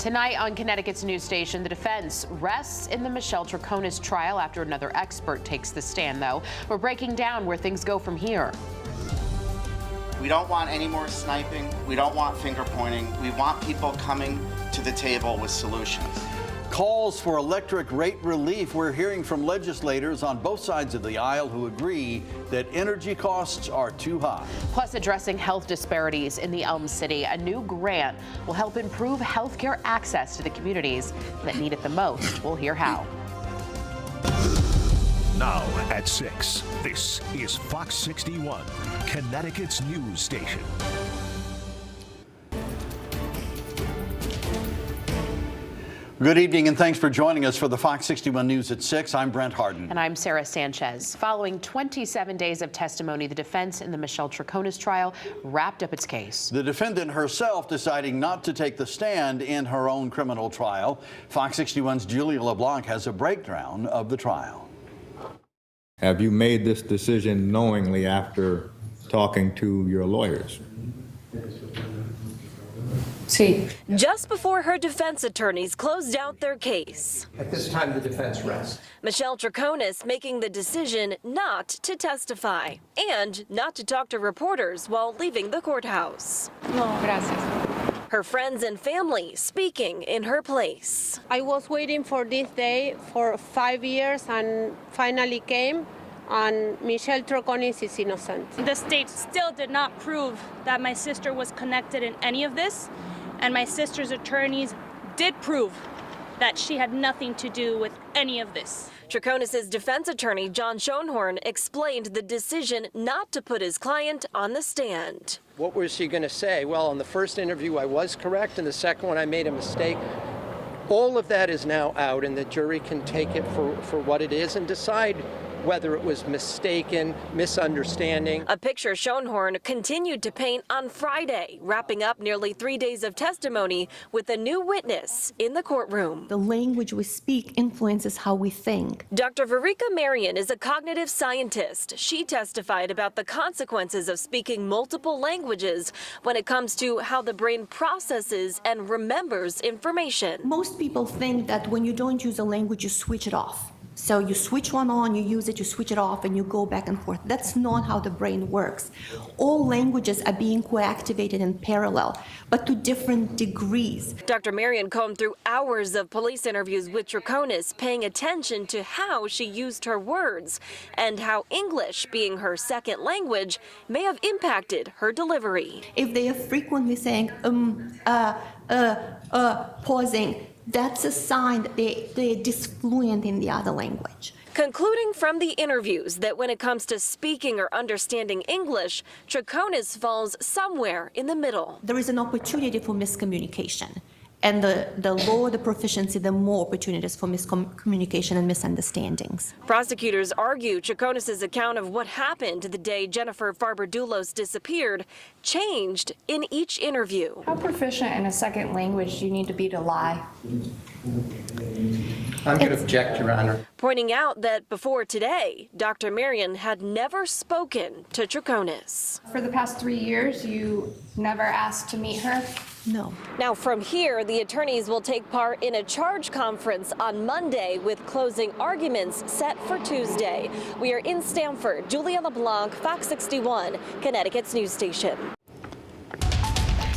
Tonight on Connecticut's news station, the defense rests in the Michelle Troconis trial after another expert takes the stand, though. We're breaking down where things go from here. We don't want any more sniping. We don't want finger pointing. We want people coming to the table with solutions. Calls for electric rate relief. We're hearing from legislators on both sides of the aisle who agree that energy costs are too high. Plus, addressing health disparities in the Elm City. A new grant will help improve health care access to the communities that need it the most. We'll hear how. Now at 6, this is Fox 61, Connecticut's news station. Good evening and thanks for joining us for the Fox 61 News at 6. I'm Brent Harden. And I'm Sarah Sanchez. Following 27 days of testimony, the defense in the Michelle Troconis trial wrapped up its case. The defendant herself deciding not to take the stand in her own criminal trial. Fox 61's Julia LeBlanc has a breakdown of the trial. Have you made this decision knowingly after talking to your lawyers? See. Just before her defense attorneys closed out their case. At this time, the defense rests. Michelle Troconis making the decision not to testify and not to talk to reporters while leaving the courthouse. No, gracias. Her friends and family speaking in her place. I was waiting for this day for 5 years and finally came, and Michelle Troconis is innocent. The state still did not prove that my sister was connected in any of this, and my sister's attorneys did prove that she had nothing to do with any of this. Troconis' defense attorney, John Schoenhorn, explained the decision not to put his client on the stand. What was she going to say? Well, in the first interview, I was correct. In the second one, I made a mistake. All of that is now out, and the jury can take it for what it is and decide whether it was mistaken, misunderstanding. A picture Schoenhorn continued to paint on Friday, wrapping up nearly 3 days of testimony with a new witness in the courtroom. The language we speak influences how we think. Dr. Verika Marion is a cognitive scientist. She testified about the consequences of speaking multiple languages when it comes to how the brain processes and remembers information. Most people think that when you don't use a language, you switch it off. So you switch one on, you use it, you switch it off, and you go back and forth. That's not how the brain works. All languages are being co-activated in parallel, but to different degrees. Dr. Marion combed through hours of police interviews with Troconis, paying attention to how she used her words and how English, being her second language, may have impacted her delivery. If they are frequently saying, pausing, that's a sign that they're disfluent in the other language. Concluding from the interviews that when it comes to speaking or understanding English, Troconis falls somewhere in the middle. There is an opportunity for miscommunication. And the lower the proficiency, the more opportunities for miscommunication and misunderstandings. Prosecutors argue Troconis' account of what happened the day Jennifer Farber-Dulos disappeared changed in each interview. How proficient in a second language do you need to be to lie? I'm going to object, Your Honor. Pointing out that before today, Dr. Marion had never spoken to Troconis. For the past 3 years, you never asked to meet her? No. Now from here, the attorneys will take part in a charge conference on Monday with closing arguments set for Tuesday. We are in Stamford. Julia LeBlanc, Fox 61, Connecticut's news station.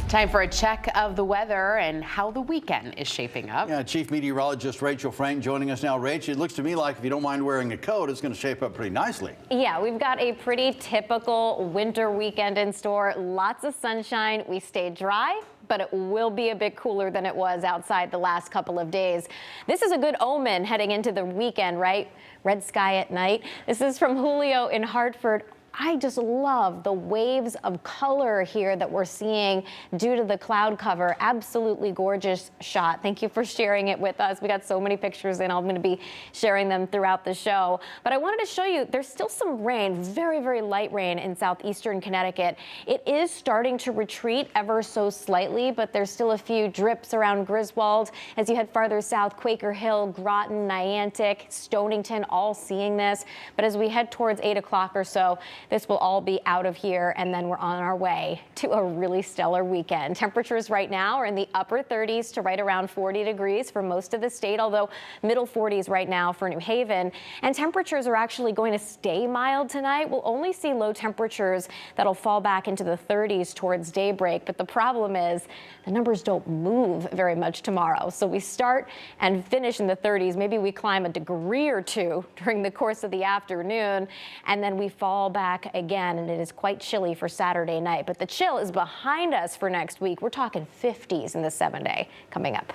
Time for a check of the weather and how the weekend is shaping up. Yeah, Chief Meteorologist Rachel Frank joining us now. Rach, it looks to me like if you don't mind wearing a coat, it's going to shape up pretty nicely. Yeah, we've got a pretty typical winter weekend in store. Lots of sunshine. We stay dry, but it will be a bit cooler than it was outside the last couple of days. This is a good omen heading into the weekend, right? Red sky at night. This is from Julio in Hartford. I just love the waves of color here that we're seeing due to the cloud cover. Absolutely gorgeous shot. Thank you for sharing it with us. We got so many pictures and I'm going to be sharing them throughout the show. But I wanted to show you there's still some rain, very, very light rain in southeastern Connecticut. It is starting to retreat ever so slightly, but there's still a few drips around Griswold. As you head farther south, Quaker Hill, Groton, Niantic, Stonington, all seeing this. But as we head towards 8 o'clock or so, this will all be out of here, and then we're on our way to a really stellar weekend. Temperatures right now are in the upper 30s to right around 40 degrees for most of the state, although middle 40s right now for New Haven. And temperatures are actually going to stay mild tonight. We'll only see low temperatures that'll fall back into the 30s towards daybreak. But the problem is the numbers don't move very much tomorrow. So we start and finish in the 30s. Maybe we climb a degree or two during the course of the afternoon, and then we fall back again, and it is quite chilly for Saturday night. But the chill is behind us for next week. We're talking 50s in the 7-day coming up.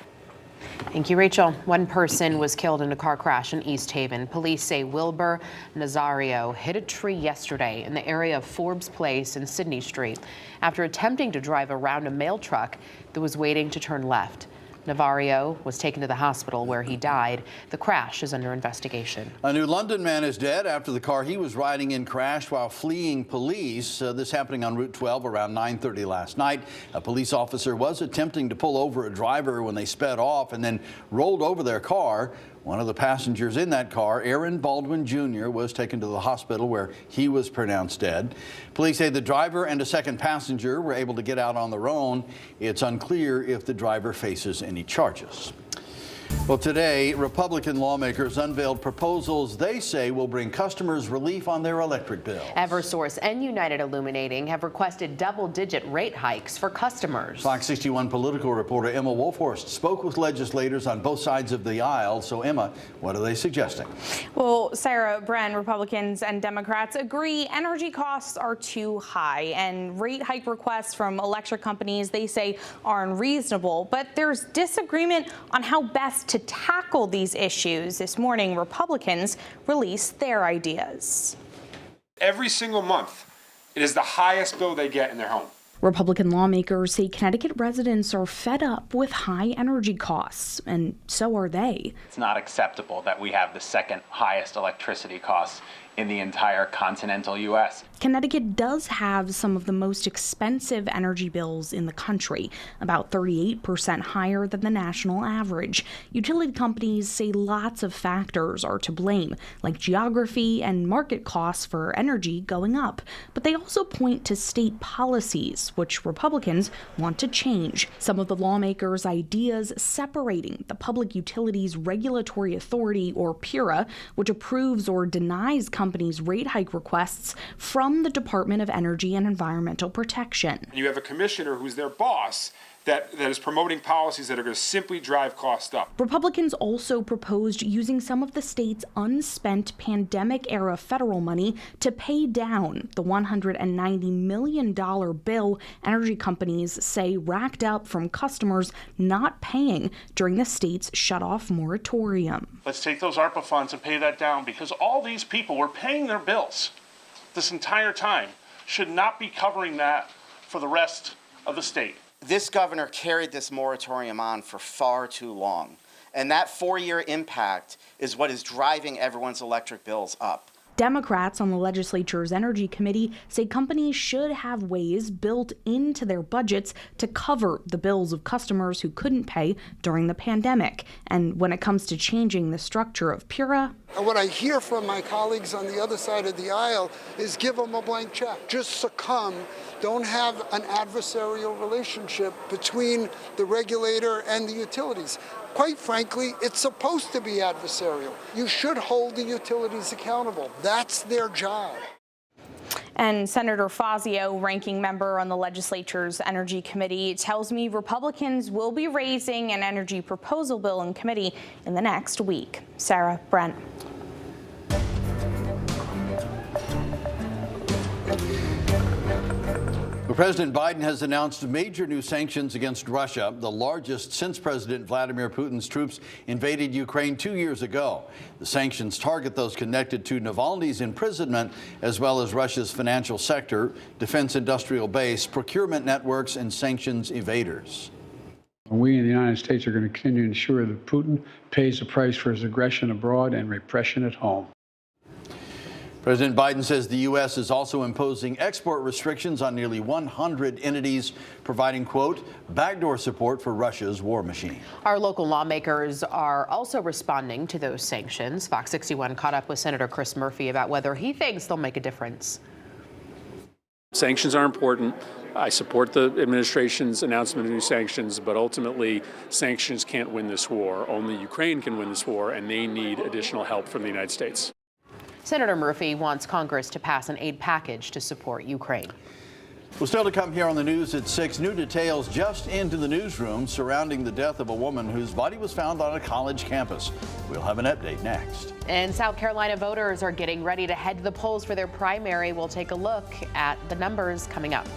Thank you, Rachel. One person was killed in a car crash in East Haven. Police say Wilbur Nazario hit a tree yesterday in the area of Forbes Place and Sydney Street after attempting to drive around a mail truck that was waiting to turn left. Nazario was taken to the hospital where he died. The crash is under investigation. A New London man is dead after the car he was riding in crashed while fleeing police. This happening on Route 12 around 9:30 last night. A police officer was attempting to pull over a driver when they sped off and then rolled over their car. One of the passengers in that car, Aaron Baldwin Jr., was taken to the hospital where he was pronounced dead. Police say the driver and a second passenger were able to get out on their own. It's unclear if the driver faces any charges. Well, today, Republican lawmakers unveiled proposals they say will bring customers relief on their electric bills. Eversource and United Illuminating have requested double-digit rate hikes for customers. Fox 61 political reporter Emma Wolfhorst spoke with legislators on both sides of the aisle. So, Emma, what are they suggesting? Well, Sarah, Brent, Republicans and Democrats agree energy costs are too high, and rate hike requests from electric companies, they say, are unreasonable. But there's disagreement on how best to tackle these issues. This morning, Republicans released their ideas. Every single month, it is the highest bill they get in their home. Republican lawmakers say Connecticut residents are fed up with high energy costs, and so are they. It's not acceptable that we have the second highest electricity costs in the entire continental U.S. Connecticut does have some of the most expensive energy bills in the country, about 38% higher than the national average. Utility companies say lots of factors are to blame, like geography and market costs for energy going up. But they also point to state policies, which Republicans want to change. Some of the lawmakers' ideas separating the Public Utilities Regulatory Authority, or PURA, which approves or denies companies' rate hike requests, from the Department of Energy and Environmental Protection. You have a commissioner who's their boss that is promoting policies that are going to simply drive costs up. Republicans also proposed using some of the state's unspent pandemic-era federal money to pay down the $190 million bill energy companies say racked up from customers not paying during the state's shutoff moratorium. Let's take those ARPA funds and pay that down, because all these people were paying their bills this entire time, should not be covering that for the rest of the state. This governor carried this moratorium on for far too long, and that 4-year impact is what is driving everyone's electric bills up. Democrats on the legislature's Energy Committee say companies should have ways built into their budgets to cover the bills of customers who couldn't pay during the pandemic. And when it comes to changing the structure of PURA, what I hear from my colleagues on the other side of the aisle is give them a blank check. Just succumb. Don't have an adversarial relationship between the regulator and the utilities. Quite frankly, it's supposed to be adversarial. You should hold the utilities accountable. That's their job. And Senator Fazio, ranking member on the legislature's Energy Committee, tells me Republicans will be raising an energy proposal bill in committee in the next week. Sarah, Brent. President Biden has announced major new sanctions against Russia, the largest since President Vladimir Putin's troops invaded Ukraine 2 years ago. The sanctions target those connected to Navalny's imprisonment, as well as Russia's financial sector, defense industrial base, procurement networks, and sanctions evaders. We in the United States are going to continue to ensure that Putin pays the price for his aggression abroad and repression at home. President Biden says the U.S. is also imposing export restrictions on nearly 100 entities, providing, quote, backdoor support for Russia's war machine. Our local lawmakers are also responding to those sanctions. Fox 61 caught up with Senator Chris Murphy about whether he thinks they'll make a difference. Sanctions are important. I support the administration's announcement of new sanctions, but ultimately sanctions can't win this war. Only Ukraine can win this war, and they need additional help from the United States. Senator Murphy wants Congress to pass an aid package to support Ukraine. Well, still to come here on the news at 6, new details just into the newsroom surrounding the death of a woman whose body was found on a college campus. We'll have an update next. And South Carolina voters are getting ready to head to the polls for their primary. We'll take a look at the numbers coming up.